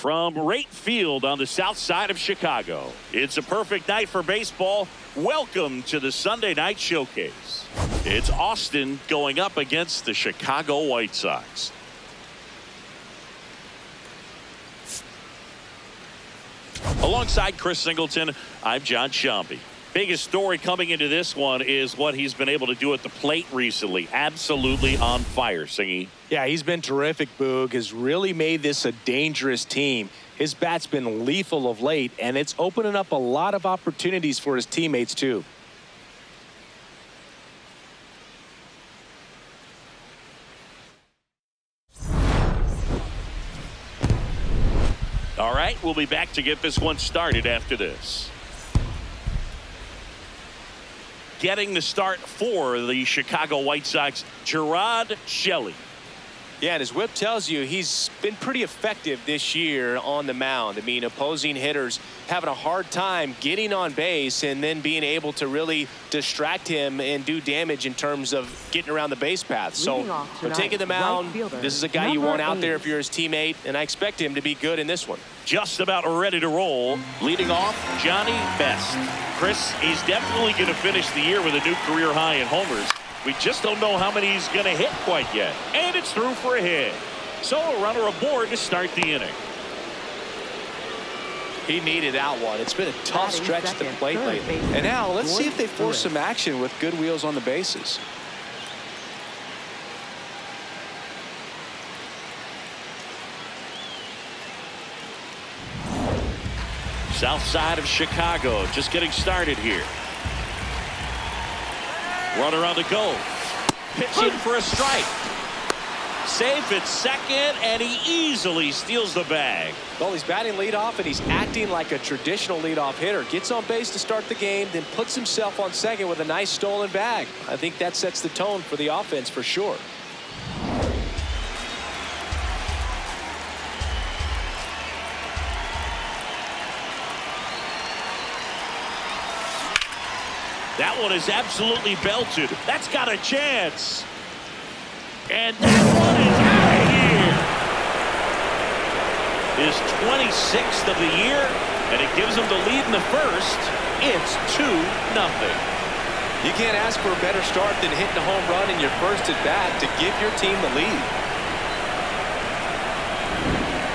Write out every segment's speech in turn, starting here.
from Rate Field on the south side of Chicago. It's a perfect night for baseball. Welcome to the Sunday Night Showcase. It's Austin going up against the Chicago White Sox. Alongside Chris Singleton, I'm John Sciambi. Biggest story coming into this one is what he's been able to do at the plate recently. Absolutely on fire, Singy. Yeah, he's been terrific, Boog. Has really made this a dangerous team. His bat's been lethal of late, and it's opening up a lot of opportunities for his teammates, too. All right, we'll be back to get this one started after this. Getting the start for the Chicago White Sox, Gerard Shelley. Yeah, and his whip tells you he's been pretty effective this year on the mound. I mean, opposing hitters having a hard time getting on base and then being able to really distract him and do damage in terms of getting around the base path. So for taking the mound, this is a guy you want out there if you're his teammate, and I expect him to be good in this one. Just about ready to roll. Leading off, Johnny Best. Chris, he's definitely going to finish the year with a new career high in homers. We just don't know how many he's going to hit quite yet. And it's through for a hit. So a runner aboard to start the inning. He needed that one. It's been a tough stretch at the plate lately. And now let's see if they force some action with good wheels on the bases. South side of Chicago just getting started here. Runner on the go. Pitch in for a strike. Safe at second, and he easily steals the bag. Well, he's batting leadoff, and he's acting like a traditional leadoff hitter. Gets on base to start the game, then puts himself on second with a nice stolen bag. I think that sets the tone for the offense for sure. That one is absolutely belted. That's got a chance. And that one is out of here. His 26th of the year, and it gives him the lead in the first. It's 2-0. You can't ask for a better start than hitting a home run in your first at bat to give your team the lead.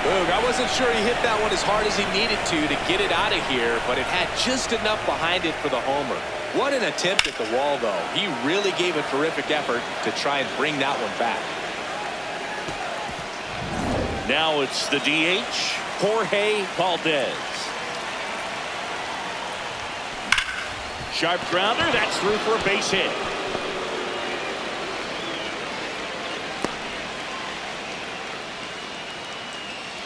Boog, I wasn't sure he hit that one as hard as he needed to get it out of here, but it had just enough behind it for the homer. What an attempt at the wall, though. He really gave a terrific effort to try and bring that one back. Now it's the DH, Jorge Valdez. Sharp grounder, that's through for a base hit.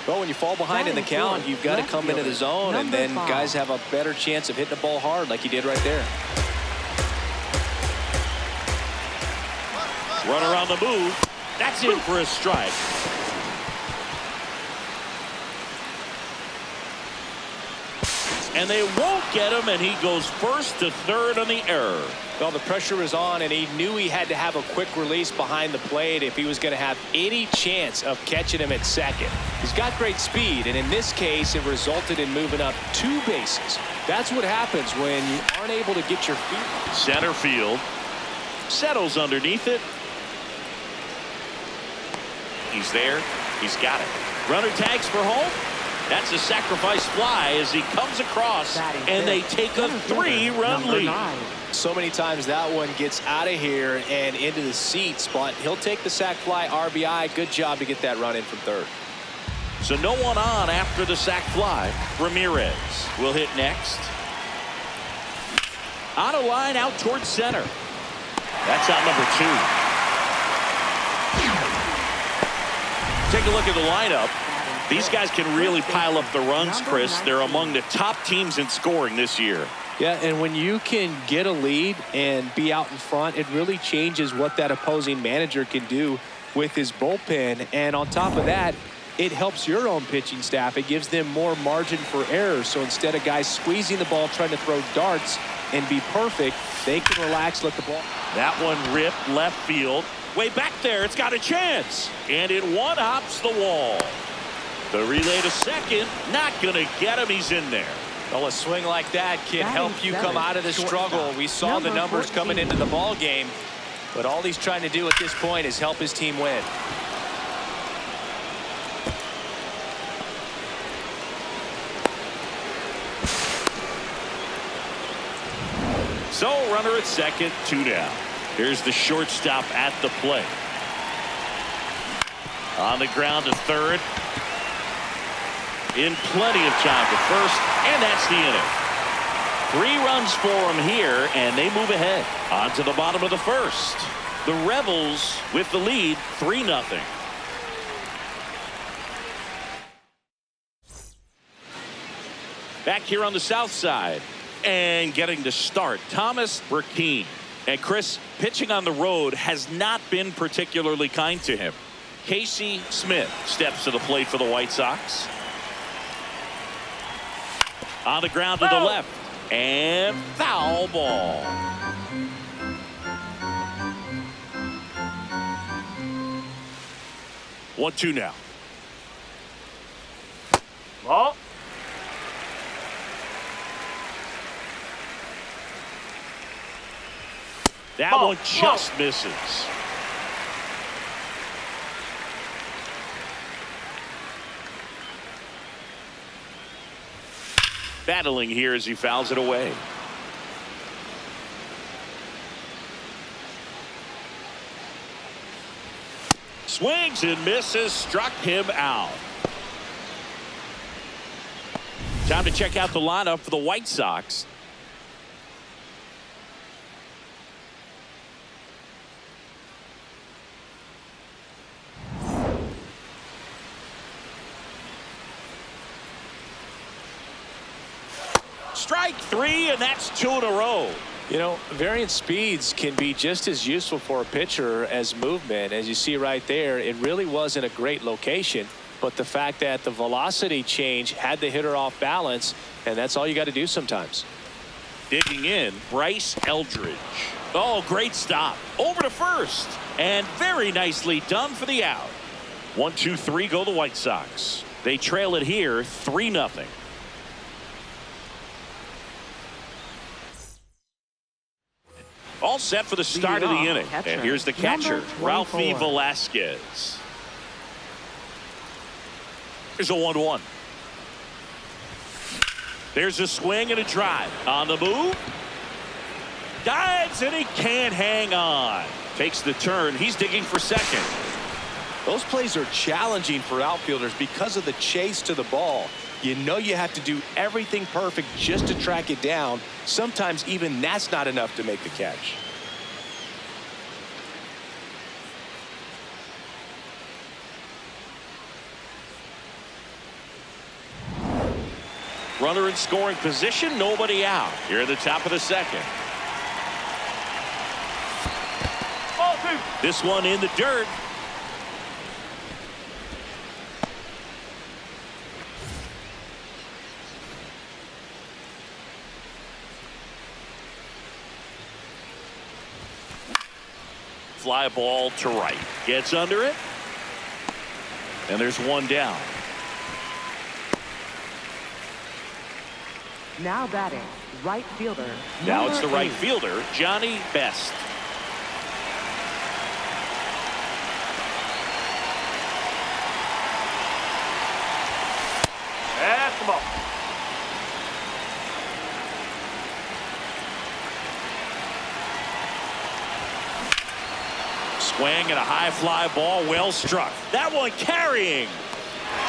Well, when you fall behind in the count, you've got to come into the zone, and then guys have a better chance of hitting the ball hard like he did right there. Runner on the move. That's in for a strike. And they won't get him, and he goes first to third on the error. Well, the pressure was on, and he knew he had to have a quick release behind the plate if he was going to have any chance of catching him at second. He's got great speed, and in this case, it resulted in moving up 2 bases. That's what happens when you aren't able to get your feet. Center field. Settles underneath it. He's there. He's got it. Runner tags for home. That's a sacrifice fly as he comes across, and they take a 3-run lead. So many times that one gets out of here and into the seats, but he'll take the sac fly RBI. Good job to get that run in from third. So no one on after the sac fly. Ramirez will hit next. On a line out towards center. That's out number 2. Take a look at the lineup. These guys can really pile up the runs, Chris. They're among the top teams in scoring this year. Yeah, and when you can get a lead and be out in front, it really changes what that opposing manager can do with his bullpen. And on top of that, it helps your own pitching staff. It gives them more margin for error. So instead of guys squeezing the ball, trying to throw darts and be perfect, they can relax, let the ball. That one ripped left field. Way back there, it's got a chance. And it one-hops the wall. The relay to second, not going to get him. He's in there. Well, a swing like that can help you come out of the struggle. We saw the numbers coming into the ball game, but all he's trying to do at this point is help his team win. So runner at second, 2 down. Here's the shortstop at the plate. On the ground to third. In plenty of time to first, and that's the inning. 3 runs for them here, and they move ahead. On to the bottom of the first. The Rebels with the lead, 3-0. Back here on the south side. And getting to start, Thomas Burkeen. And Chris, pitching on the road has not been particularly kind to him. Casey Smith steps to the plate for the White Sox. On the ground to the left. And foul ball. 1-2 now. Ball. That one just misses. Battling here as he fouls it away. Swings and misses, struck him out. Time to check out the lineup for the White Sox. Strike 3, and that's 2 in a row. You know, variant speeds can be just as useful for a pitcher as movement. As you see right there, it really wasn't a great location, but the fact that the velocity change had the hitter off balance, and that's all you got to do sometimes. Digging in, Bryce Eldridge. Oh, great stop. Over to first, and very nicely done for the out. 1, 2, 3 go the White Sox. They trail it here 3-0. All set for the start of the inning. And here's the catcher, Ralphie Velasquez. Here's a 1-1. There's a swing and a drive. On the move. Dives, and he can't hang on. Takes the turn. He's digging for second. Those plays are challenging for outfielders because of the chase to the ball. You know you have to do everything perfect just to track it down. Sometimes even that's not enough to make the catch. Runner in scoring position, nobody out. Here at the top of the second. Ball 2. This one in the dirt. Fly ball to right. Gets under it. And there's 1 down. Now batting, right fielder. Now it's the right 8. fielder, Johnny Best. That's the ball. Swing and a high fly ball, well struck. That one carrying.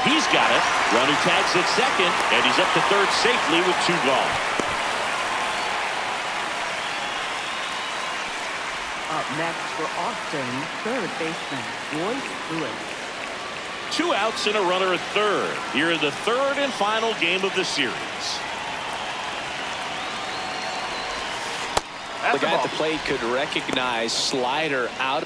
He's got it. Runner tags at second, and he's up to third safely with 2 gone. Up next for Austin, third baseman, Royce Lewis. 2 outs and a runner at third. Here in the third and final game of the series. The guy at the plate could recognize slider out.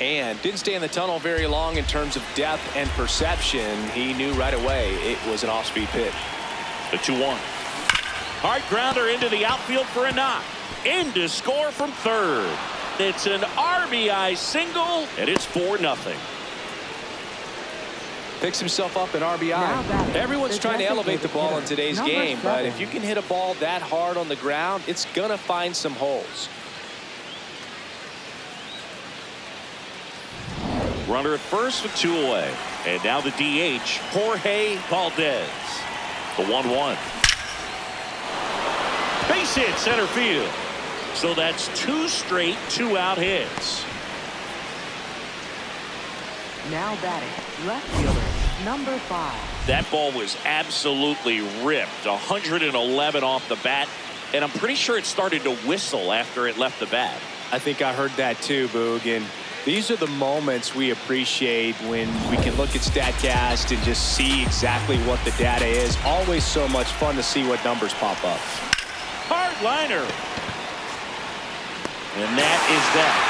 hand. Didn't stay in the tunnel very long in terms of depth and perception. He knew right away it was an off-speed pitch. The 2-1. Hard grounder into the outfield for a knock. In to score from third. It's an RBI single, and it's 4-0. Picks himself up an Now RBI. batting, Everyone's the trying to elevate the designated ball in hitter, today's number game, but 7. if you can hit a ball that hard on the ground, it's going to find some holes. Runner at first with 2 away. And now the DH, Jorge Valdez. The 1-1. Base hit center field. So that's 2 straight 2-out hits. Now batting, left fielder, number 5. That ball was absolutely ripped. 111 off the bat. And I'm pretty sure it started to whistle after it left the bat. I think I heard that too, Boog. And these are the moments we appreciate when we can look at StatCast and just see exactly what the data is. Always so much fun to see what numbers pop up. Hard liner. And that is that.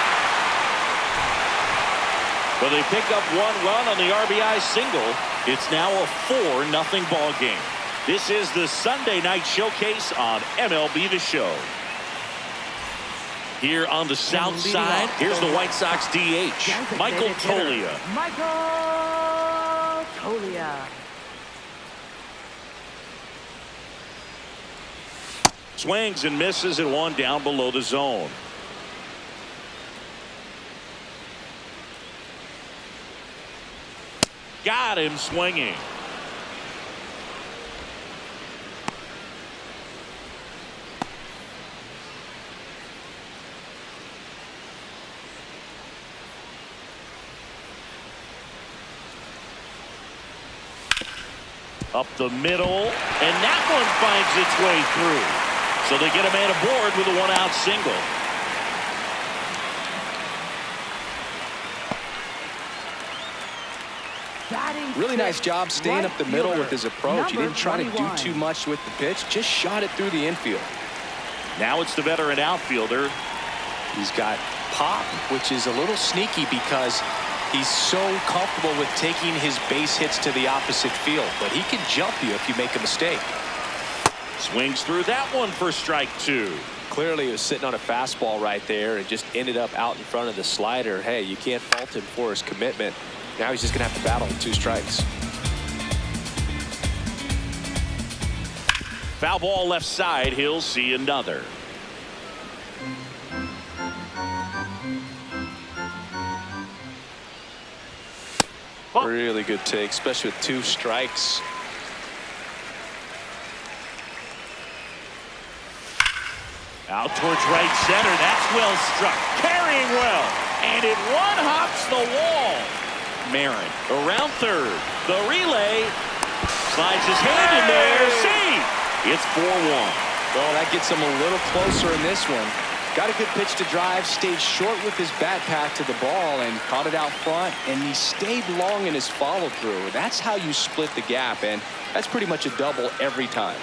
But they pick up 1 run on the RBI single. It's now a 4-0 ball game. This is the Sunday night showcase on MLB The Show. Here on the south side, here's the White Sox DH, Michael Toglia. Michael Toglia. Swings and misses at 1 down below the zone. Got him swinging. Up the middle, and that one finds its way through. So they get a man aboard with a 1-out single. Really nice job staying up the middle with his approach. He didn't try to do too much with the pitch, just shot it through the infield. Now it's the veteran outfielder. He's got pop, which is a little sneaky because he's so comfortable with taking his base hits to the opposite field, but he can jump you if you make a mistake. Swings through that one for strike 2. Clearly, he was sitting on a fastball right there and just ended up out in front of the slider. Hey, you can't fault him for his commitment. Now he's just going to have to battle 2 strikes. Foul ball left side. He'll see another. Really good take, especially with 2 strikes. Out towards right center. That's well struck. Carrying well. And it one-hops the wall. Marin around third. The relay. Slides his hand in there. See. It's 4-1. Well, that gets him a little closer in this one. Got a good pitch to drive, stayed short with his bat path to the ball and caught it out front, and he stayed long in his follow through. That's how you split the gap, and that's pretty much a double every time.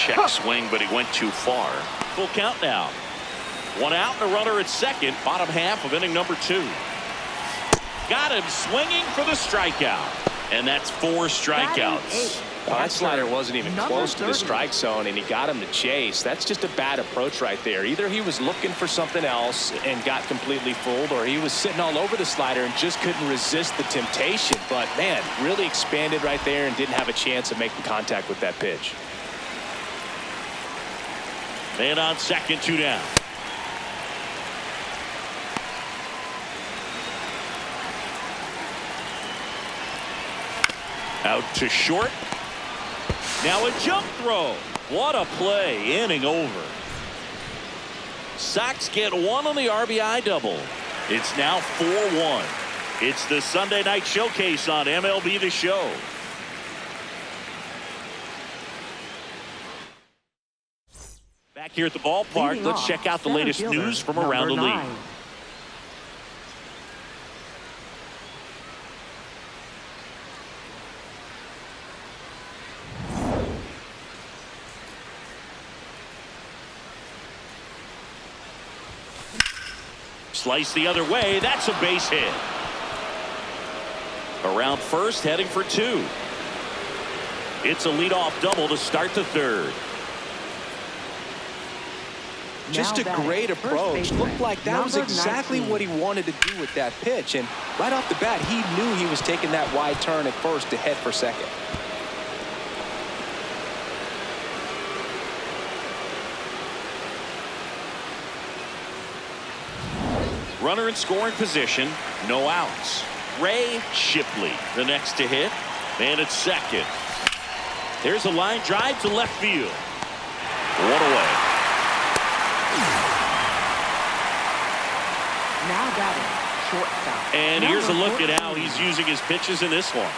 Check swing, but he went too far. Full count now. One out and a runner at second. Bottom half of inning number 2. Got him swinging for the strikeout. And that's 4 strikeouts. Well, that slider wasn't even close to the strike zone, and he got him to chase. That's just a bad approach right there. Either he was looking for something else and got completely fooled, or he was sitting all over the slider and just couldn't resist the temptation. But, man, really expanded right there and didn't have a chance of making contact with that pitch. Man on second, 2 down. Out to short. Now a jump throw. What a play. Inning over. Sox get 1 on the RBI double. It's now 4-1. It's the Sunday Night Showcase on MLB The Show. Back here at the ballpark, let's check out the latest news from around the league. Slice the other way. That's a base hit. Around first, heading for 2. It's a leadoff double to start the 3rd. Just a great approach. Looked like that was exactly what he wanted to do with that pitch. And right off the bat, he knew he was taking that wide turn at first to head for second. Runner in scoring position. No outs. Ray Shipley, the next to hit. Man at second. There's a line drive to left field. 1 away. Now batting, shortstop. And here's a look at how he's using his pitches in this one.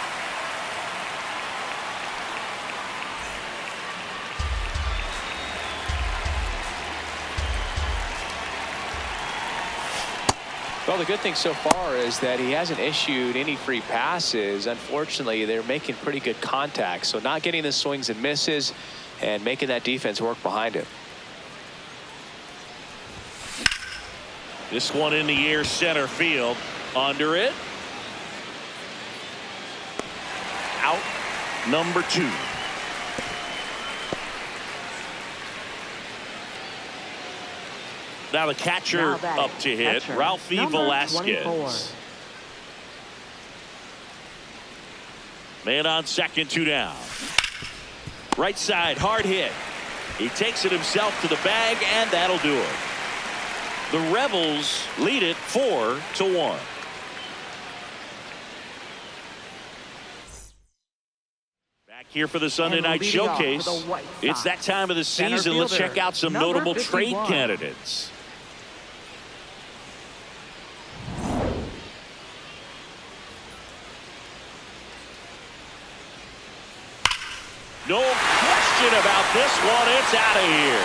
Well, the good thing so far is that he hasn't issued any free passes. Unfortunately, they're making pretty good contact. So not getting the swings and misses and making that defense work behind him. This one in the air, center field. Under it. Out number 2. Now the catcher up to hit, Ralphie Velasquez. Man on second, 2 down. Right side, hard hit. He takes it himself to the bag, and that'll do it. The Rebels lead it 4-1. Back here for the Sunday Night Showcase. It's that time of the season. Let's check out some notable trade candidates. No question about this one. It's out of here.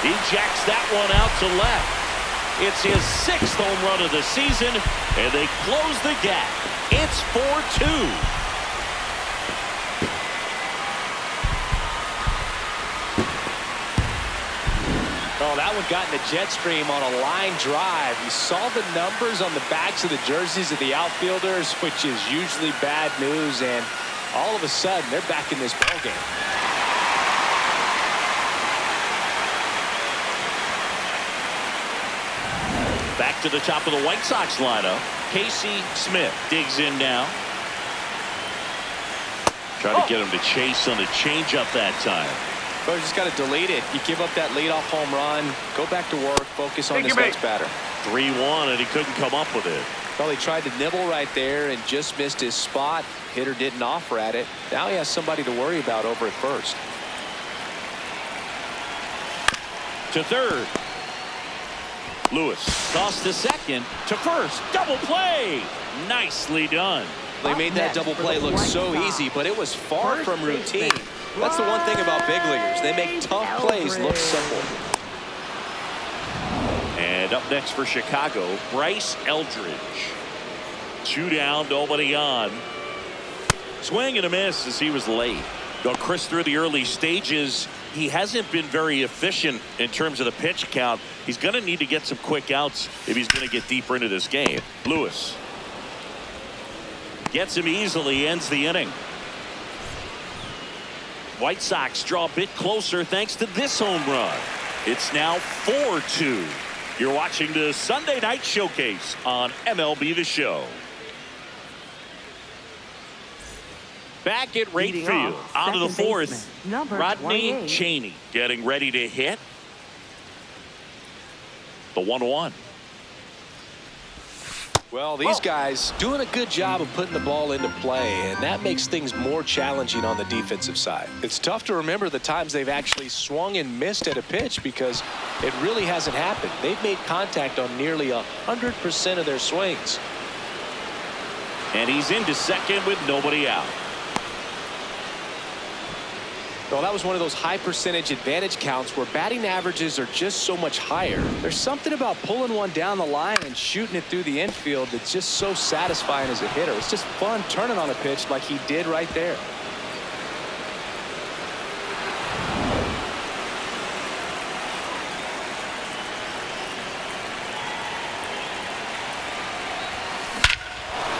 He jacks that one out to left. It's his 6th home run of the season, and they close the gap. It's 4-2. Oh, that one got in the jet stream on a line drive. You saw the numbers on the backs of the jerseys of the outfielders, which is usually bad news, and all of a sudden they're back in this ballgame. Back to the top of the White Sox lineup. Casey Smith digs in now. Trying to get him to chase on the changeup that time. But just got to delete it. You give up that leadoff home run, go back to work, focus on this next batter. 3-1, and he couldn't come up with it. Well, he tried to nibble right there and just missed his spot. Hitter didn't offer at it. Now he has somebody to worry about over at first. To third. Lewis tossed to second, to first. Double play. Nicely done. They made that double play look so easy, but it was far from routine. That's the one thing about big leaguers. They make tough plays look simple. And up next for Chicago, Bryce Eldridge. 2 down, nobody on. Swing and a miss as he was late. Though Chris, through the early stages, he hasn't been very efficient in terms of the pitch count. He's going to need to get some quick outs if he's going to get deeper into this game. Lewis gets him easily, ends the inning. White Sox draw a bit closer thanks to this home run. It's now 4-2. You're watching the Sunday Night Showcase on MLB The Show. Back at right Leading field, off, out of the second fourth, baseman, number Rodney 28. Cheney getting ready to hit. The 1-1. Well, these guys doing a good job of putting the ball into play, and that makes things more challenging on the defensive side. It's tough to remember the times they've actually swung and missed at a pitch because it really hasn't happened. They've made contact on nearly 100% of their swings. And he's into second with nobody out. Well, that was one of those high percentage advantage counts where batting averages are just so much higher. There's something about pulling one down the line and shooting it through the infield that's just so satisfying as a hitter. It's just fun turning on a pitch like he did right there.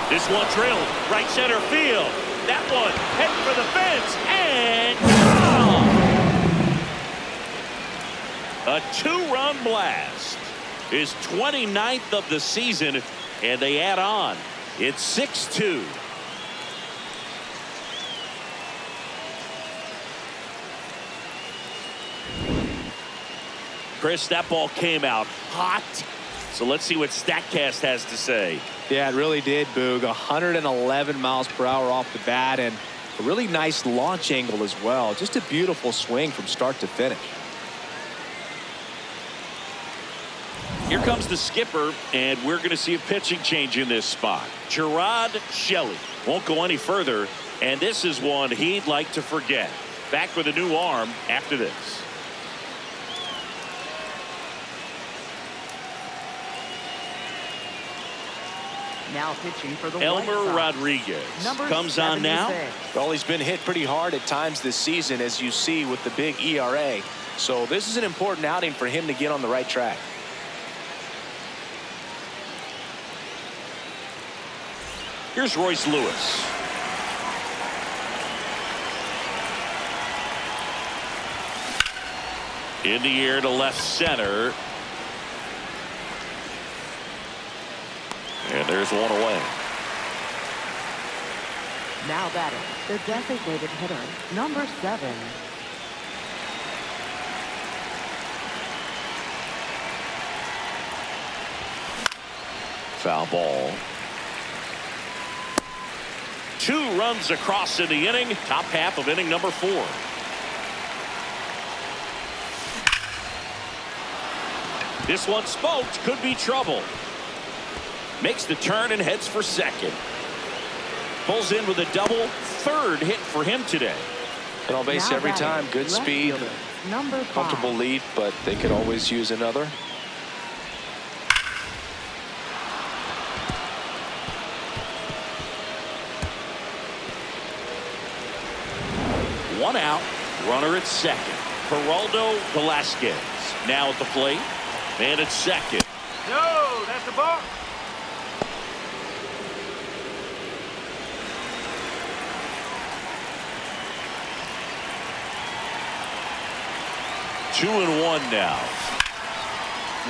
This one drilled right center field. That one heading for the fence and a 2-run blast. His 29th of the season, and they add on. It's 6-2. Chris, that ball came out hot. So let's see what StatCast has to say. Yeah, it really did, Boog. 111 miles per hour off the bat and a really nice launch angle as well. Just a beautiful swing from start to finish. Here comes the skipper, and we're going to see a pitching change in this spot. Gerard Shelley won't go any further, and this is one he'd like to forget. Back with a new arm after this. Now pitching for the Elmer White Sox. Rodriguez Number comes on now. 76. Well, he's been hit pretty hard at times this season, as you see with the big ERA. So this is an important outing for him to get on the right track. Here's Royce Lewis. In the air to left center. And there's one away. Now batting, the designated hitter, number 7. Foul ball. 2 runs across in the inning. Top half of inning number 4. This one smoked. Could be trouble. Makes the turn and heads for second. Pulls in with a double. 3rd hit for him today. And on base Now every batting, time. Good left speed. fielder, number 5. Comfortable lead, but they could always use another. One out. Runner at second. Geraldo Velasquez now at the plate. And at second. No, that's the ball. Two and one now.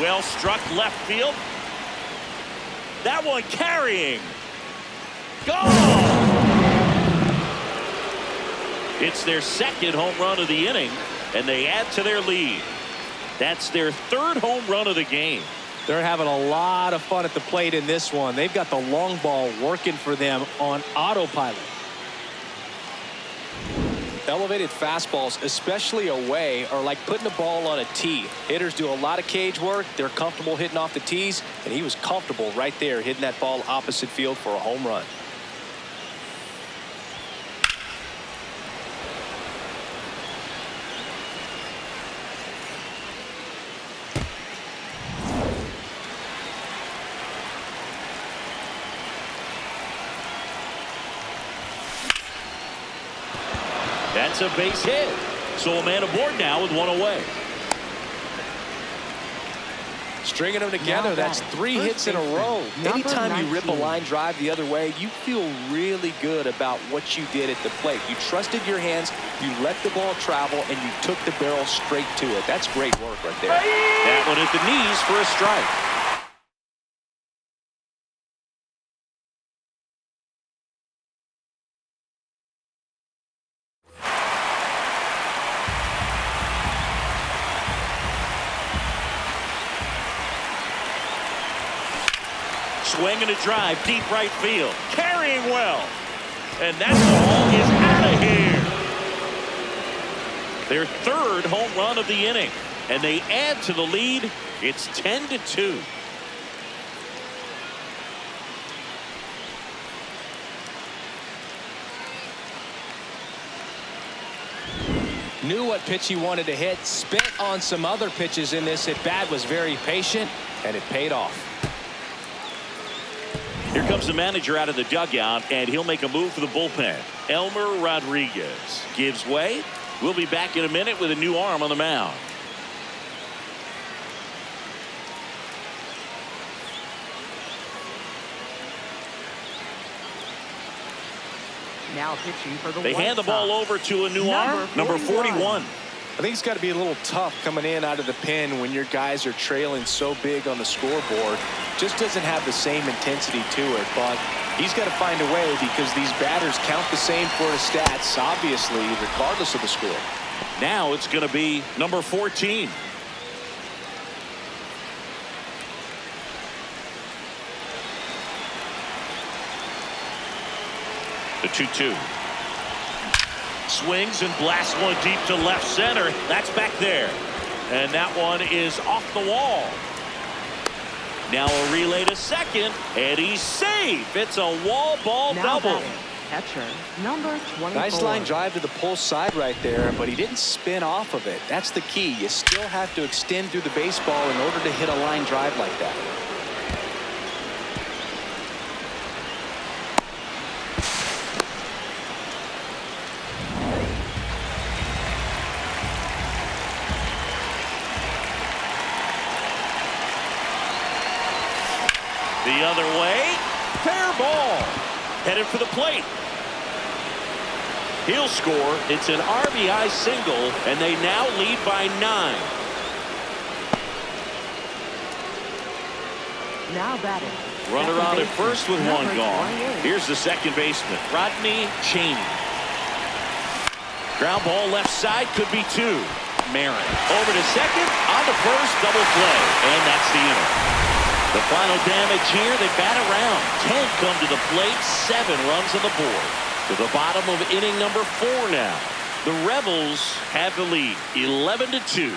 Well struck left field. That one carrying. Gone! It's their 2nd home run of the inning, and they add to their lead. That's their 3rd home run of the game. They're having a lot of fun at the plate in this one. They've got the long ball working for them on autopilot. Elevated fastballs, especially away, are like putting the ball on a tee. Hitters do a lot of cage work. They're comfortable hitting off the tees, and he was comfortable right there hitting that ball opposite field for a home run. That's a base hit. So a man aboard now with one away. Stringing them together, that's 3 hits in a row. Anytime you rip a line drive the other way, you feel really good about what you did at the plate. You trusted your hands, you let the ball travel, and you took the barrel straight to it. That's great work right there. That one at the knees for a strike. Swinging a drive, deep right field. Carrying well. And that ball is out of here. Their 3rd home run of the inning. And they add to the lead. It's 10-2. Knew what pitch he wanted to hit. Spent on some other pitches in this at bat. Was very patient, and it paid off. Here comes the manager out of the dugout, and he'll make a move for the bullpen. Elmer Rodriguez gives way. We'll be back in a minute with a new arm on the mound. Now pitching for the They White hand the ball Sox. over to a new arm, number 41. I think it's got to be a little tough coming in out of the pen when your guys are trailing so big on the scoreboard. Just doesn't have the same intensity to it, but he's got to find a way because these batters count the same for his stats, obviously, regardless of the score. Now it's going to be number 14. The 2-2. Swings and blasts one deep to left center. That's back there. And that one is off the wall. Now a relay to second, and he's safe. It's a wall ball Now double. batting, catcher, number 24. Nice line drive to the pull side right there, but he didn't spin off of it. That's the key. You still have to extend through the baseball in order to hit a line drive like that. The other way, fair ball. Headed for the plate. He'll score. It's an RBI single, and they now lead by 9. Now batting. Runner second on at baseman, first with one number gone. 28. Here's the second baseman, Rodney Cheney. Ground ball left side, could be 2. Marin over to second, on to first, double play, and that's the inning. The final damage here, they bat around. 10 come to the plate, 7 runs on the board. To the bottom of inning number 4 now. The Rebels have the lead, 11-2.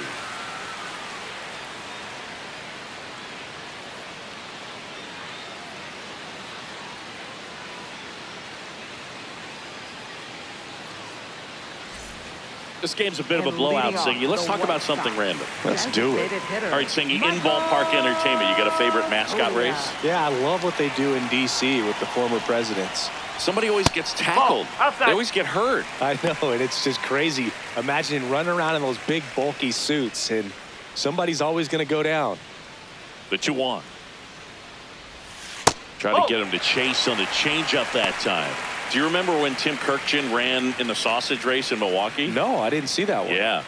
This game's a bit of a And blowout, leading off, Singy. Let's the talk White about something Sox. random. Let's do it. Designated hitter, All right, Singy, in Michael- ballpark entertainment, you got a favorite mascot Oh, yeah. race? Yeah, I love what they do in D.C. with the former presidents. Somebody always gets tackled. Oh, outside. They always get hurt. I know, and it's just crazy. Imagine running around in those big, bulky suits, and somebody's always going to go down. The 2-1. Try to get him to chase on the changeup that time. Do you remember when Tim Kirkjian ran in the sausage race in Milwaukee? No, I didn't see that one. Yeah.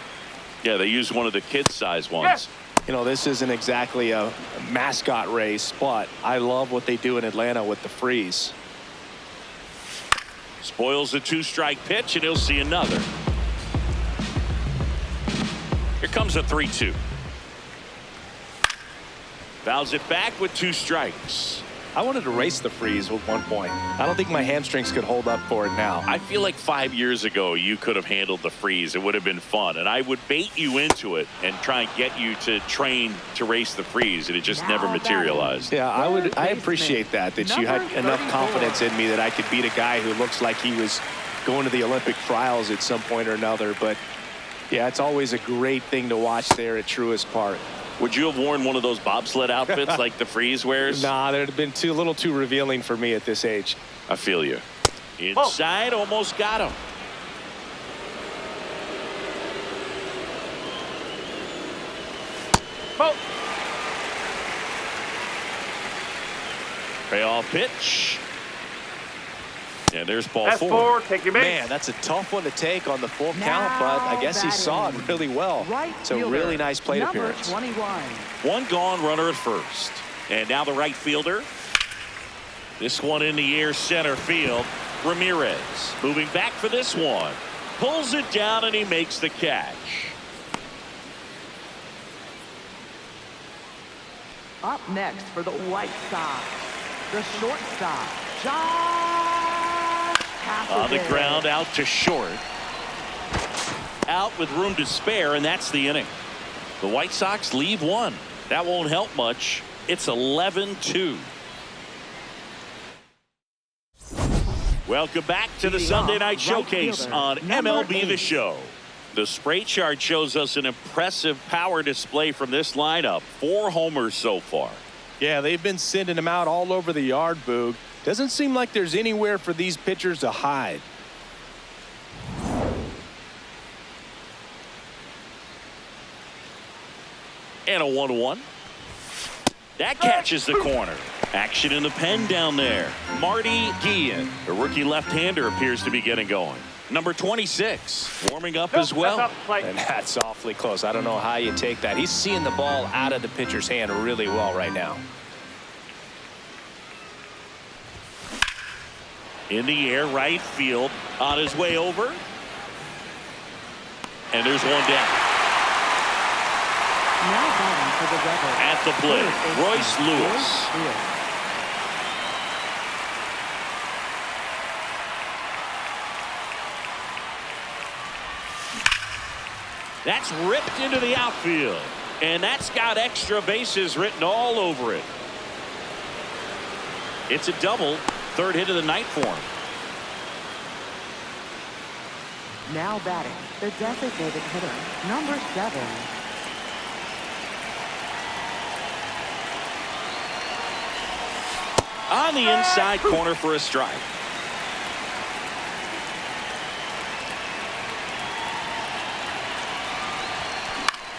Yeah, they used one of the kid-size ones. Yes. You know, this isn't exactly a mascot race, but I love what they do in Atlanta with the freeze. Spoils the 2-strike pitch, and he'll see another. Here comes a 3-2. Fouls it back with 2 strikes. I wanted to race the freeze at one point. I don't think my hamstrings could hold up for it now. I feel like 5 years ago you could have handled the freeze. It would have been fun, and I would bait you into it and try and get you to train to race the freeze, and it just never Now materialized. Yeah, I baseman, appreciate that you had number enough 34. confidence in me that I could beat a guy who looks like he was going to the Olympic trials at some point or another. But yeah, it's always a great thing to watch there at Truist Park. Would you have worn one of those bobsled outfits like the freeze wears? Nah, they'd have been a little too revealing for me at this age. I feel you. Inside, almost got him. Ball. Payoff pitch. And there's ball That's 4. 4. Take your base. Man, that's a tough one to take on the full Now count, but I guess he saw it batting. really well. Right It's a fielder, really nice plate number appearance. 21. One gone, runner at first. And now the right fielder. This one in the air, center field. Ramirez moving back for this one. Pulls it down and he makes the catch. Up next for the White Sox, the shortstop, Josh Haselton. On the ground, out to short. Out with room to spare, and that's the inning. The White Sox leave one. That won't help much. It's 11-2. Welcome back to the Leading Sunday off, Night right Showcase fielder, on number MLB The 8. Show. The spray chart shows us an impressive power display from this lineup. 4 homers so far. Yeah, they've been sending him out all over the yard, Boog. Doesn't seem like there's anywhere for these pitchers to hide. And a 1-1. That catches the corner. Action in the pen down there. Marty Guillen, the rookie left-hander, appears to be getting going. Number 26 warming up as well. That's off the plate. And that's awfully close. I don't know how you take that. He's seeing the ball out of the pitcher's hand really well right now. In the air, right field, on his way over. And there's one down. Now batting for the Rebels. At the plate, Royce Lewis. That's ripped into the outfield. And that's got extra bases written all over it. It's a double. 3rd hit of the night for him. Now batting, the designated hitter, number 7. On the inside corner for a strike.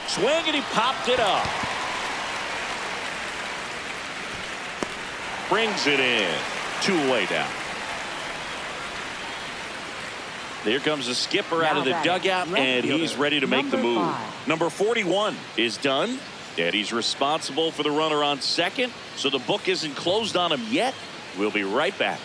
Swing and he popped it up. Brings it in. 2 away down. There comes the skipper out of the Now dugout, batting, and left he's fielder, ready to make the number move. 5. Number 41 is done, and he's responsible for the runner on second, so the book isn't closed on him yet. We'll be right back.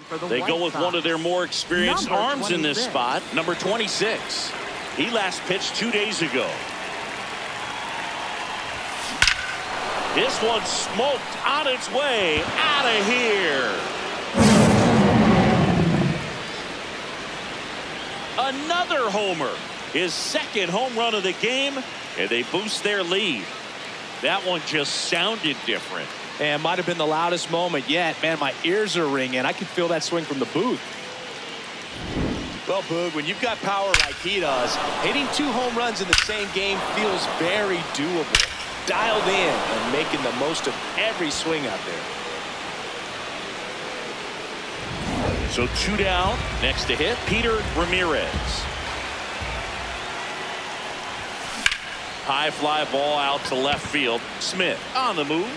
For the They White go with Sox. one of their more experienced Number arms in this 26. spot. Number 26. He last pitched 2 days ago. This one smoked on its way out of here. Another homer. His 2nd home run of the game, and they boost their lead. That one just sounded different. And might have been the loudest moment yet. Man, my ears are ringing. I can feel that swing from the booth. Well, Boog, when you've got power like he does, hitting 2 home runs in the same game feels very doable. Dialed in and making the most of every swing out there. So 2 down. Next to hit, Peter Ramirez. High fly ball out to left field. Smith on the move.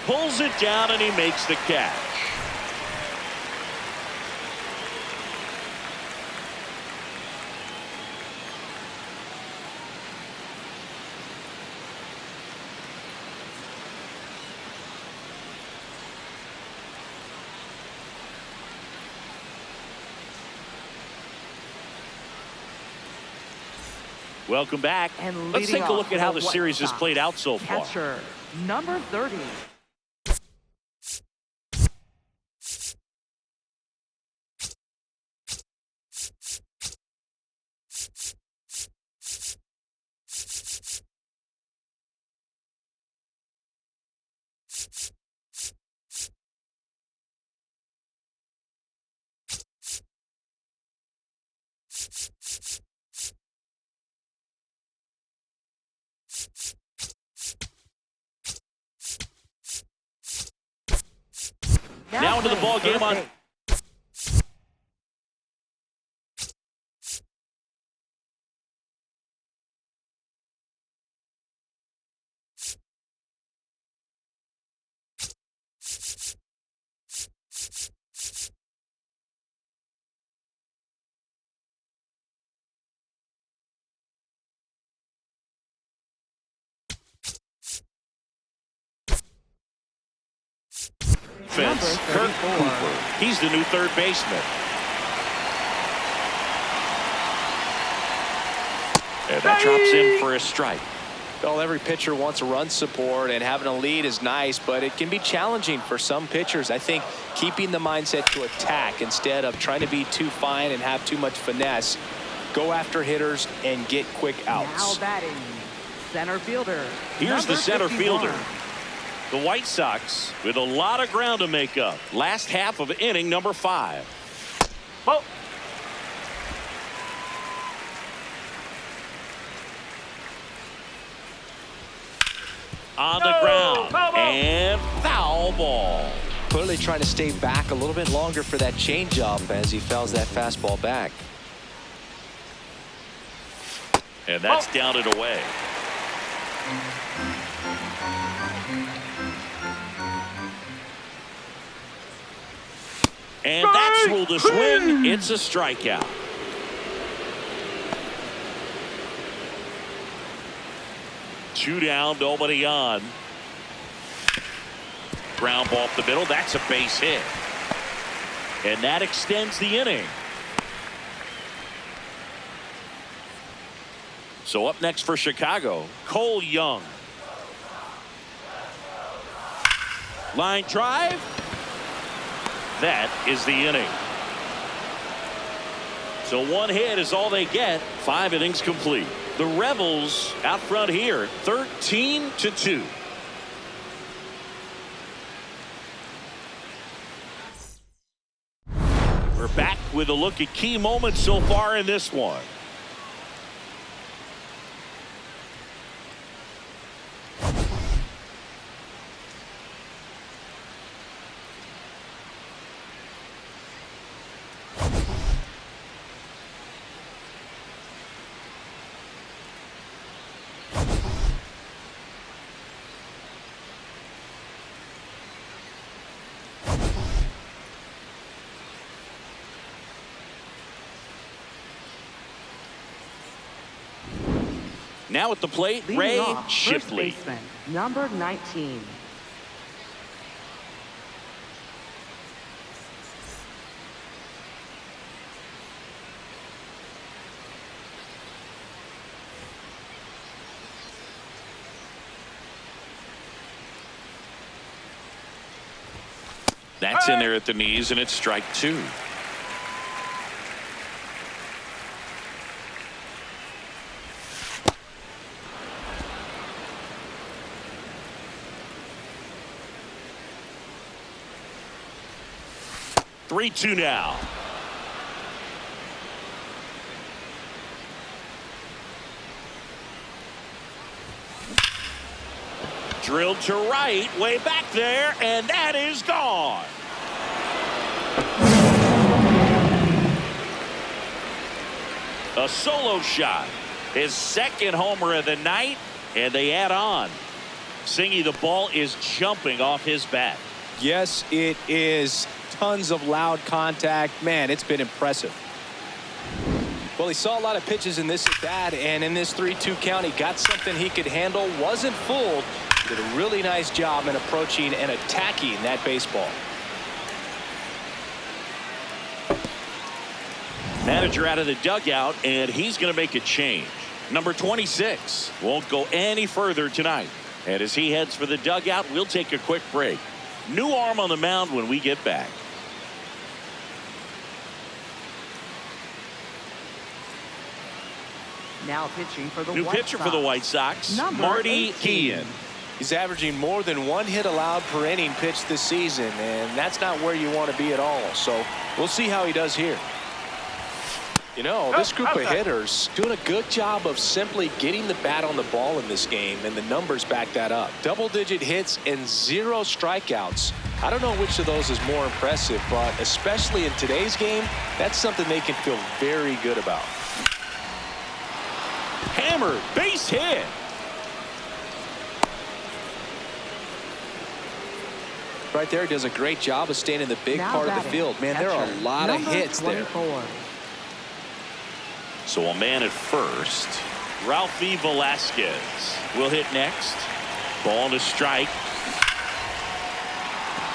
Pulls it down and he makes the catch. Welcome back. And Let's leading take a look off at how for the White series has Sox, played out so far. Catcher, number 30. Now into the ball game on Fence, Number Kurt 34. Cooper. He's the new third baseman. And that drops in for a strike. Well, every pitcher wants a run support, and having a lead is nice, but it can be challenging for some pitchers. I think keeping the mindset to attack instead of trying to be too fine and have too much finesse. Go after hitters and get quick Now outs. batting, center fielder. Here's the number center 51. fielder. The White Sox with a lot of ground to make up. Last half of inning number 5. Ball. On the No, ground. foul ball. And foul ball. Clearly trying to stay back a little bit longer for that changeup as he fouls that fastball back. And that's down and away. And that's ruled a swing. It's a strikeout. Two down, nobody on. Ground ball up the middle. That's a base hit. And that extends the inning. So up next for Chicago, Cole Young. Line drive. That is the inning. So one hit is all they get. 5 innings complete. The Rebels out front here, 13-2. We're back with a look at key moments so far in this one. Now at the plate, Leading Ray off, first Shipley. baseman, number 19. That's in there at the knees, and it's strike 2. Three-two now. Drilled to right, way back there, and that is gone. A solo shot. His second homer of the night, and they add on. Singy, the ball is jumping off his bat. Yes, it is. Tons of loud contact. Man, it's been impressive. Well, he saw a lot of pitches in this at bat, and in this 3-2 count, he got something he could handle. Wasn't fooled. Did a really nice job in approaching and attacking that baseball. Manager out of the dugout, and he's going to make a change. Number 26 won't go any further tonight. And as he heads for the dugout, we'll take a quick break. New arm on the mound when we get back. Now pitching for the New White pitcher Sox. for the White Sox, Number Marty 18. Keane. He's averaging more than 1 hit allowed per inning pitched this season, and that's not where you want to be at all. So we'll see how he does here. You know, this group of hitters doing a good job of simply getting the bat on the ball in this game, and the numbers back that up. Double-digit hits and 0 strikeouts. I don't know which of those is more impressive, but especially in today's game, that's something they can feel very good about. Hammered, base hit. Right there, he does a great job of staying in the big Now part of the batting, field. Man, there are a catcher, lot of number hits there. 24. So a man at first. Ralphie Velasquez will hit next. Ball to strike.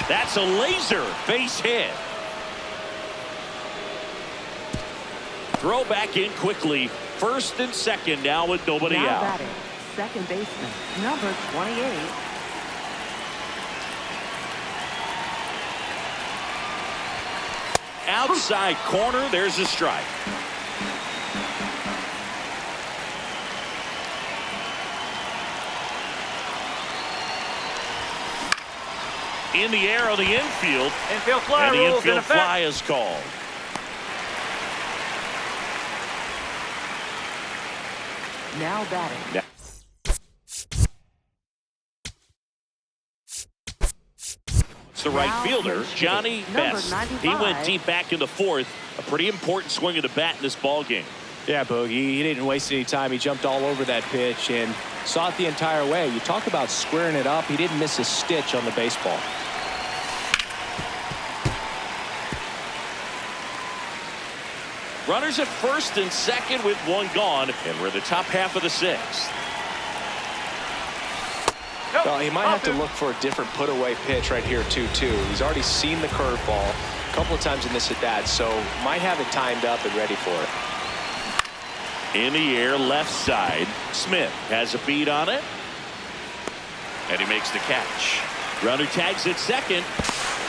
That's a laser base hit. Throw back in quickly. First and second now with nobody Now out. batting, second baseman, number 28. Outside corner, there's a strike. In the air on the infield, Infield fly and the rules in infield effect. fly is called. Now batting, It's the right Now fielder, pitching, Johnny number Best. 95. He went deep back in the fourth. A pretty important swing of the bat in this ball game. Yeah, Bogey, he didn't waste any time. He jumped all over that pitch and saw it the entire way. You talk about squaring it up. He didn't miss a stitch on the baseball. Runners at first and second with one gone, and we're in the top half of the sixth. Nope. Well, he might have to Off look for a different put-away pitch right here, too. He's already seen the curveball a couple of times in this at-bat, so might have it timed up and ready for it. In the air, left side. Smith has a beat on it, and he makes the catch. Runner tags at second,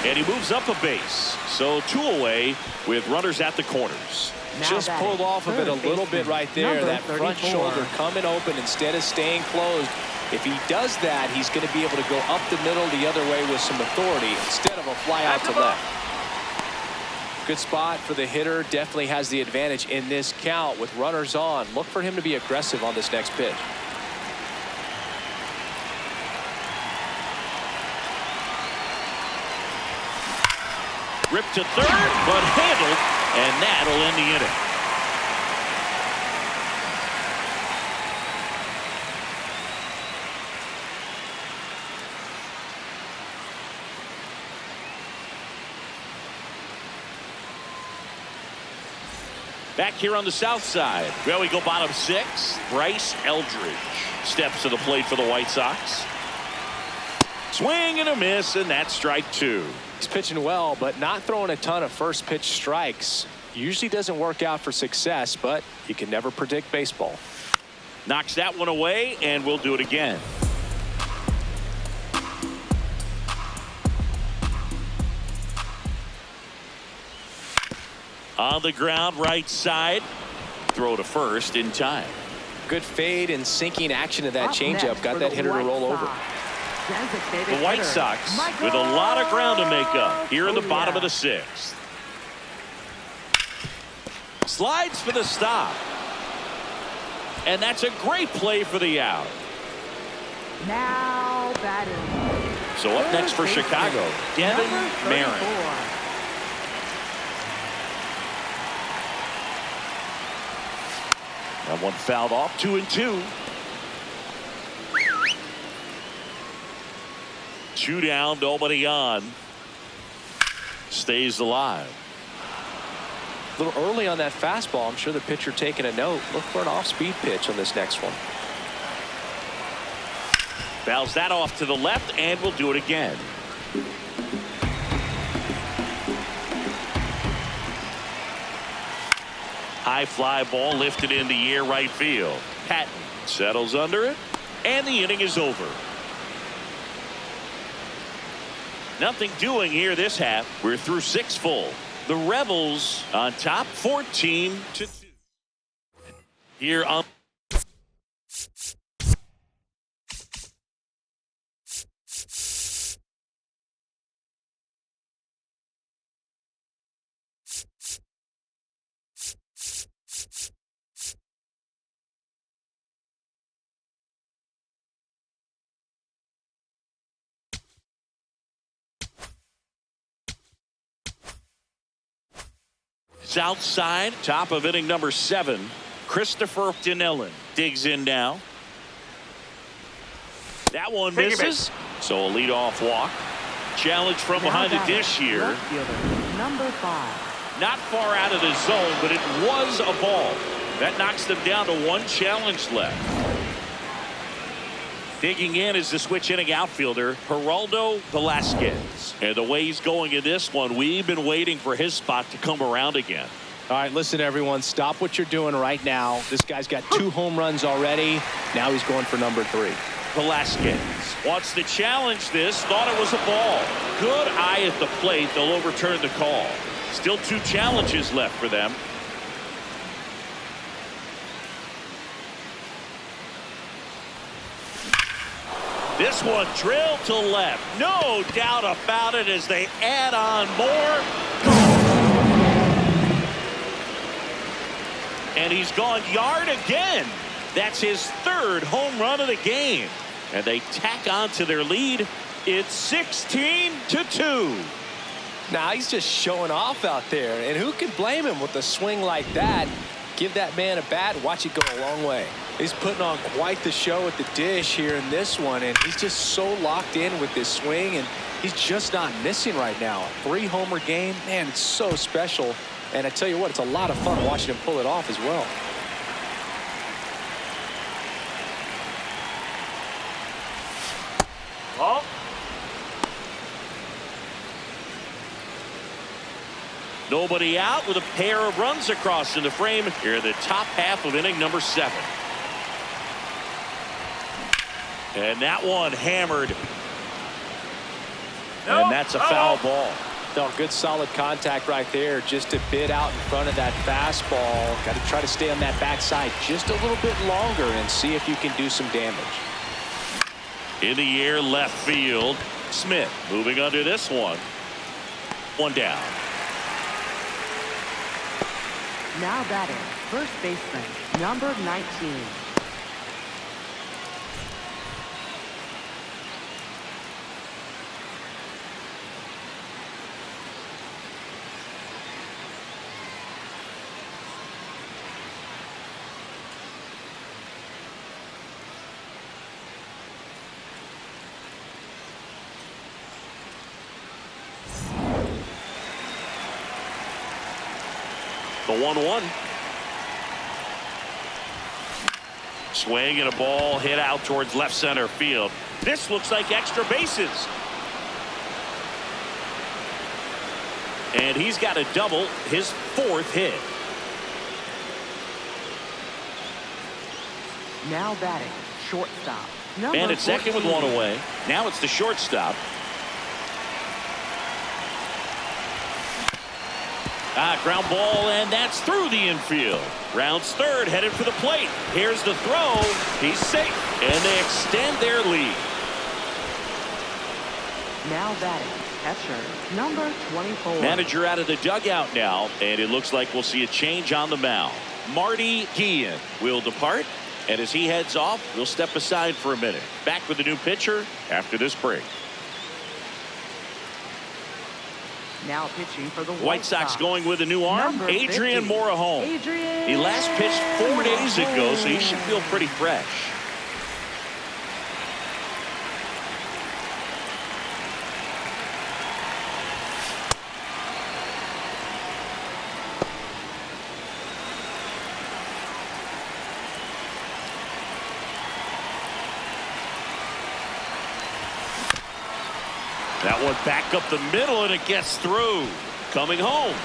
and he moves up a base. So two away with runners at the corners. Now Just batting, pulled off of it a third little bit baseman, right there. number That front 34. shoulder coming open instead of staying closed. If he does that, he's going to be able to go up the middle the other way with some authority instead of a fly out to left. Good spot for the hitter. Definitely has the advantage in this count with runners on. Look for him to be aggressive on this next pitch. Ripped to third, but handled, and that'll end the inning. Back here on the south side. Well, we go bottom six. Bryce Eldridge steps to the plate for the White Sox. Swing and a miss, and that's strike two. He's pitching well, but not throwing a ton of first pitch strikes. Usually doesn't work out for success, but you can never predict baseball. Knocks that one away, and we'll do it again. On the ground, right side. Throw to first in time. Good fade and sinking action of that Up changeup. next Got for that the hitter to White roll over. Sox, designated The White hitter, Sox Michael with a lot of ground to make up here in the bottom of the Toglia. sixth. Slides for the stop. And that's a great play for the out. Now batting, So up next for third Chicago, baseman, Devin number Marin. 34. That one fouled off, 2-2. Two down, nobody on. Stays alive. A little early on that fastball. I'm sure the pitcher taking a note. Look for an off-speed pitch on this next one. Fouls that off to the left, and we'll do it again. High fly ball lifted in the air, right field. Patton settles under it, and the inning is over. Nothing doing here this half. We're through six full. The Rebels on top, 14-2. Here on south side, top of inning number 7. Christopher Dinellen digs in now. That one Take it misses. So a leadoff walk. Challenge from Now behind the batting, dish here. left fielder, number 5. Not far out of the zone, but it was a ball. That knocks them down to one challenge left. Digging in is the switch inning outfielder, Geraldo Velasquez. And the way he's going in this one, we've been waiting for his spot to come around again. All right, listen, everyone, stop what you're doing right now. This guy's got 2 home runs already. Now he's going for number 3. Velasquez wants to challenge this, thought it was a ball. Good eye at the plate. They'll overturn the call. Still 2 challenges left for them. This one drilled to left. No doubt about it as they add on more. And he's gone yard again. That's his 3rd home run of the game. And they tack on to their lead. It's 16-2. Now he's just showing off out there. And who can blame him with a swing like that? Give that man a bat, watch it go a long way. He's putting on quite the show at the dish here in this one, and he's just so locked in with this swing, and he's just not missing right now. 3-homer game, man, it's so special. And I tell you what, it's a lot of fun watching him pull it off as well. Ball. Nobody out with a pair of runs across in the frame here in the top half of inning number 7. And that one hammered. No. And that's a foul ball. No, good solid contact right there, just a bit out in front of that fastball. Got to try to stay on that backside just a little bit longer and see if you can do some damage. In the air left field. Smith moving under this one. One down. Now batting, first baseman, number 19. The 1-1. Swing and a ball hit out towards left center field. This looks like extra bases. And he's got a double, his 4th hit. Now batting, shortstop, number And at second with 14. one away. Now it's the shortstop. Ground ball, and that's through the infield. Rounds third, headed for the plate. Here's the throw. He's safe, and they extend their lead. Now batting, catcher, number 24. Manager out of the dugout now, and it looks like we'll see a change on the mound. Marty Guillen will depart, and as he heads off, we'll step aside for a minute. Back with the new pitcher after this break. Now pitching for the White Sox going with a new arm, Number Adrian 50. Morejon. Adrian He last pitched 4 days ago, so he should feel pretty fresh. That one back up the middle, and it gets through. Coming home.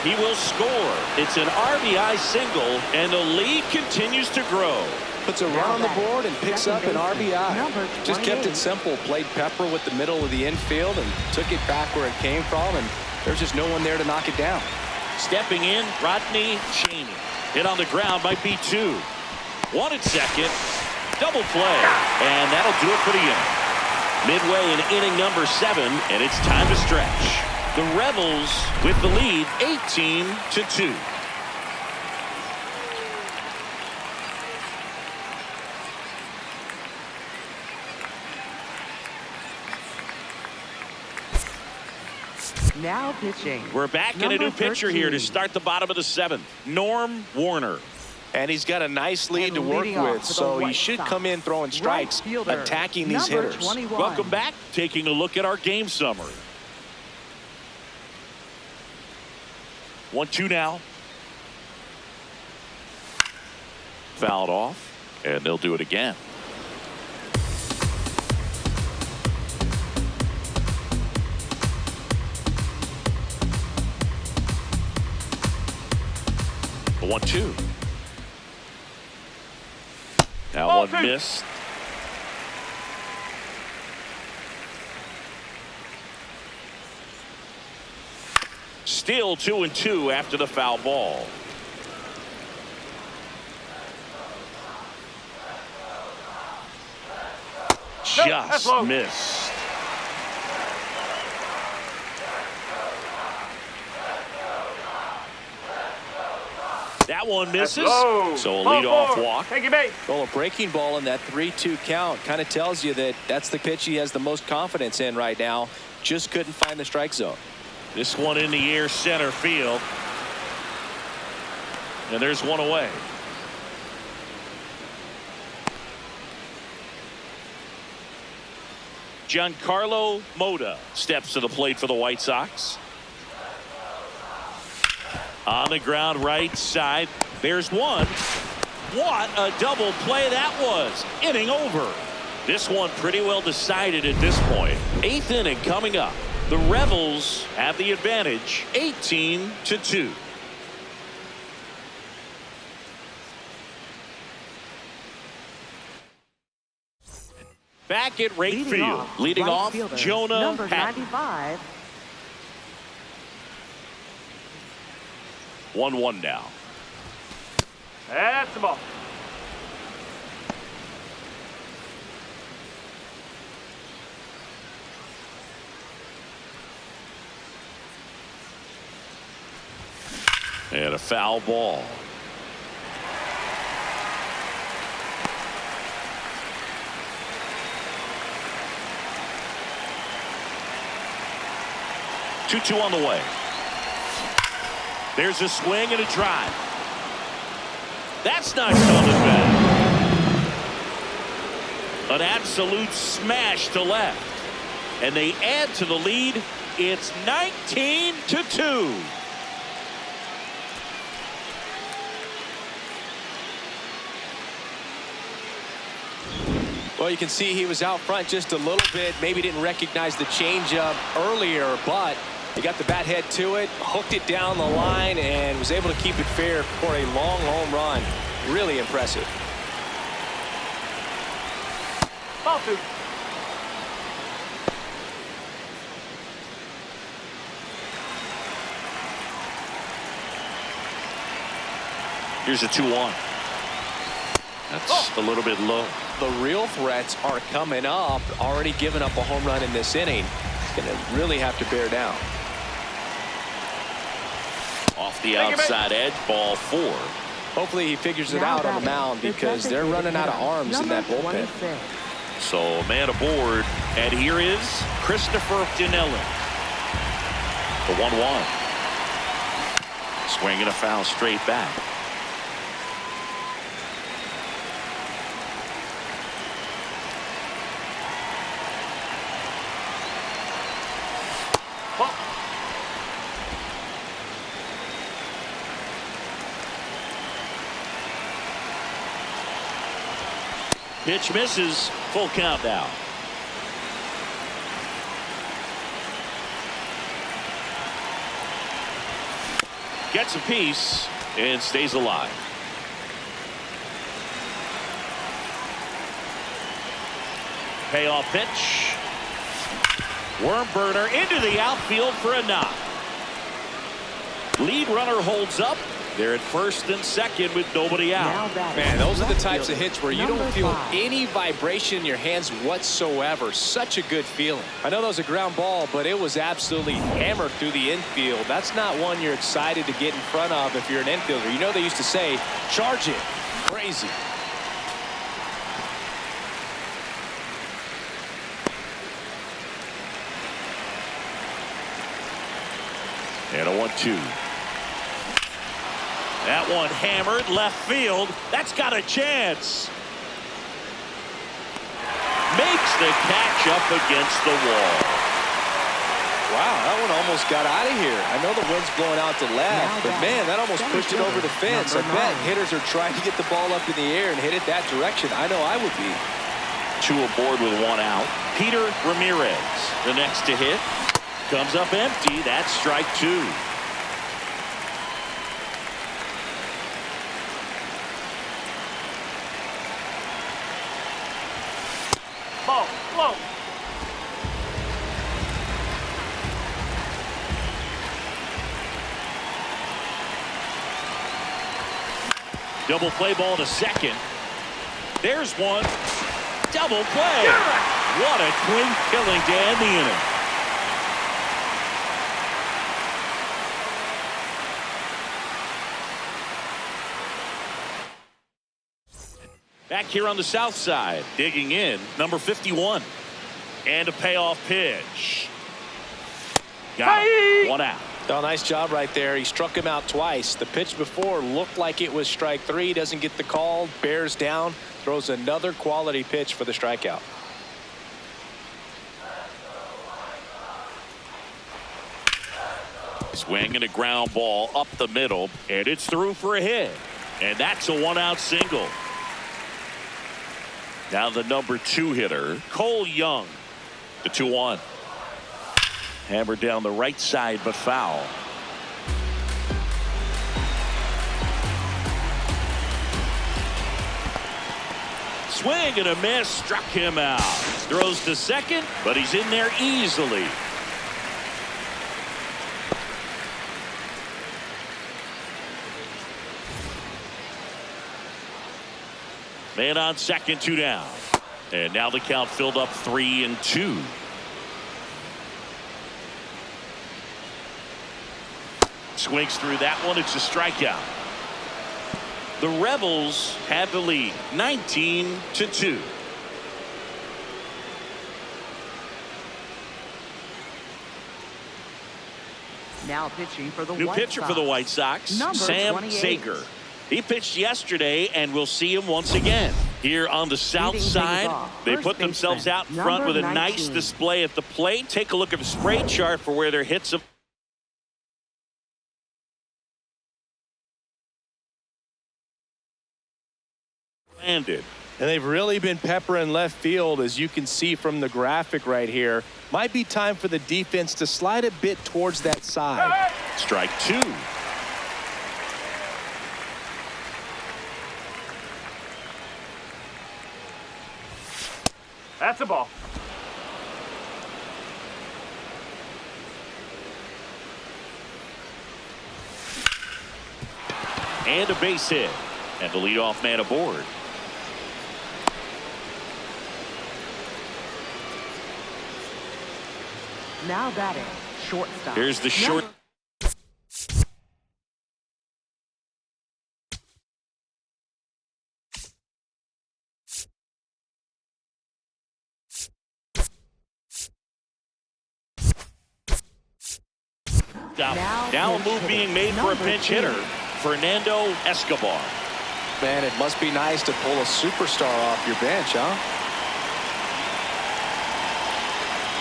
He will score. It's an RBI single, and the lead continues to grow. Puts a run on the board and picks up an RBI. Number Just kept 28. it simple. Played pepper with the middle of the infield and took it back where it came from, and there's just no one there to knock it down. Stepping in, Rodney Cheney. Hit on the ground, might be 2. 1 at second. Double play. And that'll do it for the inning. Midway in inning number 7, and it's time to stretch. The Rebels with the lead, 18-2. Now pitching. We're back in a Number new pitcher here to 13. start the bottom of the 7th. Norm Warner. And he's got a nice lead And to work leading off with, for the so he White should Sox, come in throwing strikes, right fielder, attacking these number hitters. 21. Welcome back. Taking a look at our game summary. 1-2 now. Fouled off, and they'll do it again. 1-2. That Ball one two. missed. Still 2-2 after the foul ball. that's Just low. missed. That one misses. Low. So a Ball leadoff four. walk. Take your base. Well, a breaking ball in that 3-2 count kind of tells you that that's the pitch he has the most confidence in right now. Just couldn't find the strike zone. This one in the air center field. And there's one away. Giancarlo Mota steps to the plate for the White Sox. On the ground right side. There's one. What a double play that was. Inning over. This one pretty well decided at this point. 8th inning coming up. The Rebels have the advantage, 18-2. Back at right field, leading right off fielder, Jonah number Patton. 95. 1-1 now. That's the ball. And a foul ball. Two on the way. There's a swing and a drive. That's not coming back. An absolute smash to left. And they add to the lead. It's 19-2. Well, you can see he was out front just a little bit. Maybe didn't recognize the changeup earlier, but he got the bat head to it, hooked it down the line, and was able to keep it fair for a long home run. Really impressive. Ball two. Here's a 2-1. That's a little bit low. The real threats are coming up. Already given up a home run in this inning. Going to really have to bear down. Off the outside edge, ball 4. Hopefully he figures it Now out on the batting, mound the because they're designated running out of hitter, arms in that number bullpen. 26. So a man aboard, and here is Christopher Dinelli. The 1-1. Swinging a foul straight back. Ball. Pitch misses. Full count now. Gets a piece and stays alive. Payoff pitch. Worm burner into the outfield for a knock. Lead runner holds up. They're at first and second with nobody out. Now batting, Man, those are the left types of fielder, hits where you number don't feel 5. any vibration in your hands whatsoever. Such a good feeling. I know that was a ground ball, but it was absolutely hammered through the infield. That's not one you're excited to get in front of if you're an infielder. You know they used to say, charge it. Crazy. And a 1-2. That one hammered left field. That's got a chance. Makes the catch up against the wall. Wow, that one almost got out of here. I know the wind's blowing out to left, but man, that almost pushed it over the fence. I bet hitters are trying to get the ball up in the air and hit it that direction. I know I would be. 2 aboard with 1 out. Peter Ramirez, the next to hit. Comes up empty. That's strike 2. Double play ball to second. There's one. Double play. What a clean killing to end the inning. Back here on the south side, digging in, number 51. And a payoff pitch. Got it. 1 out. Oh, nice job right there. He struck him out twice. The pitch before looked like it was strike 3. Doesn't get the call. Bears down. Throws another quality pitch for the strikeout. Swing and a ground ball up the middle, and it's through for a hit. And that's a 1-out single. Now the number 2 hitter, Cole Young. The 2-1. Hammered down the right side, but foul. Swing and a miss, struck him out. Throws to second, but he's in there easily. Man on second, 2 down. And now the count filled up 3-2. Swings through that one. It's a strikeout. The Rebels have the lead, 19-2. Now pitching for the New White pitcher Sox. for the White Sox, Number Sam 28. Sager. He pitched yesterday, and we'll see him once again. Here on the south Leading things side, off, they first put themselves baseman, out in front with a number nice 19. display at the plate. Take a look at the spray chart for where their hits have landed. And they've really been peppering left field, as you can see from the graphic right here. Might be time for the defense to slide a bit towards that side. Strike 2. That's a ball. And a base hit. And the leadoff man aboard. Now batting, shortstop. Here's the short. Number- Now Now a pinch move hitting. being made for a Number pinch 2. hitter, Fernando Escobar. Man, it must be nice to pull a superstar off your bench, huh?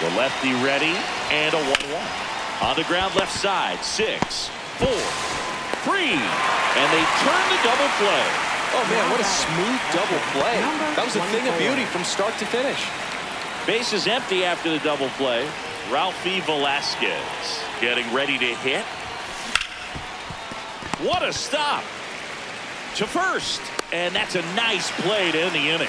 The lefty ready, and a 1-1. On the ground left side, 6, 4, 3, and they turn the double play. Oh, man, what a smooth double play. Number That was a thing of 24. beauty from start to finish. Base is empty after the double play. Ralphie Velasquez getting ready to hit. What a stop to first, and that's a nice play to end the inning.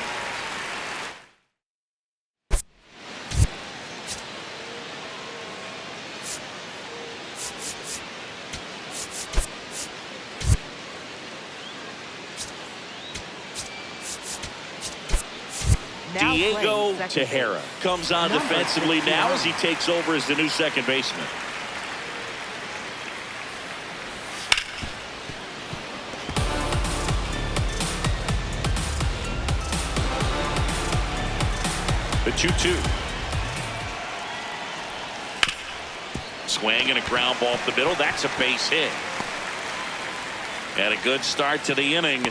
Now Diego playing second Tejera base. comes on Number defensively now 59. as he takes over as the new second baseman. The 2-2. Swing and a ground ball up the middle. That's a base hit. And a good start to the inning.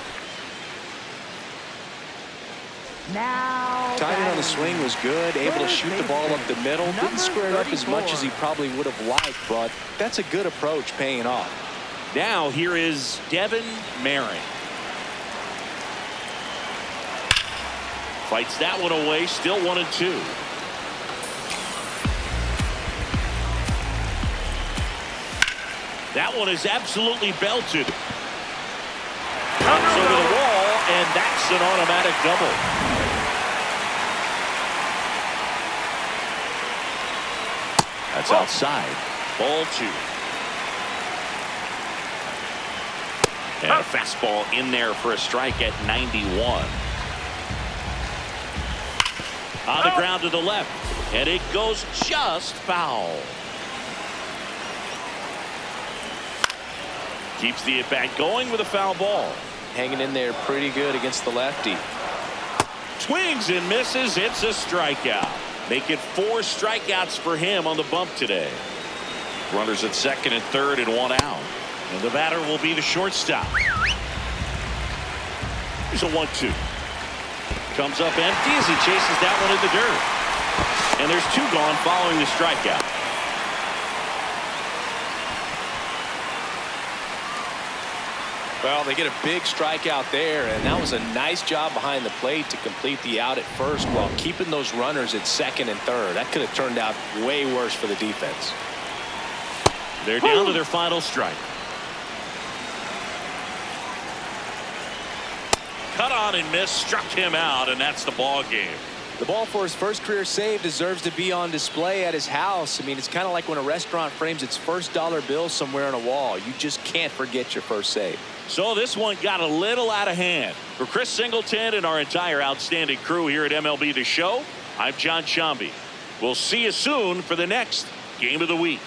Now Timing on the batting. swing was good, able to Third shoot the ball up the baseman, middle. number Didn't square it up as much as he 34. probably would have liked, but that's a good approach paying off. Now here is Devin Merrick. Fights that one away, still 1-2. That one is absolutely belted. Comes over the wall, and that's an automatic double. That's outside. Ball 2. And a fastball in there for a strike at 91. On the ground to the left, and it goes just foul. Keeps the at-bat going with a foul ball. Hanging in there pretty good against the lefty. Swings and misses. It's a strikeout. Make it 4 strikeouts for him on the bump today. Runners at second and third and 1 out. And the batter will be the shortstop. Here's a 1-2. Comes up empty as he chases that one in the dirt. And there's 2 gone following the strikeout. Well, they get a big strikeout there, and that was a nice job behind the plate to complete the out at first while keeping those runners at second and third. That could have turned out way worse for the defense. They're down to their final strike. Cut on and miss, struck him out, and that's the ball game. The ball for his first career save deserves to be on display at his house. I mean, it's kind of like when a restaurant frames its first dollar bill somewhere on a wall. You just can't forget your first save. So this one got a little out of hand. For Chris Singleton and our entire outstanding crew here at MLB The Show, I'm John Sciambi. We'll see you soon for the next Game of the Week.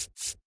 you.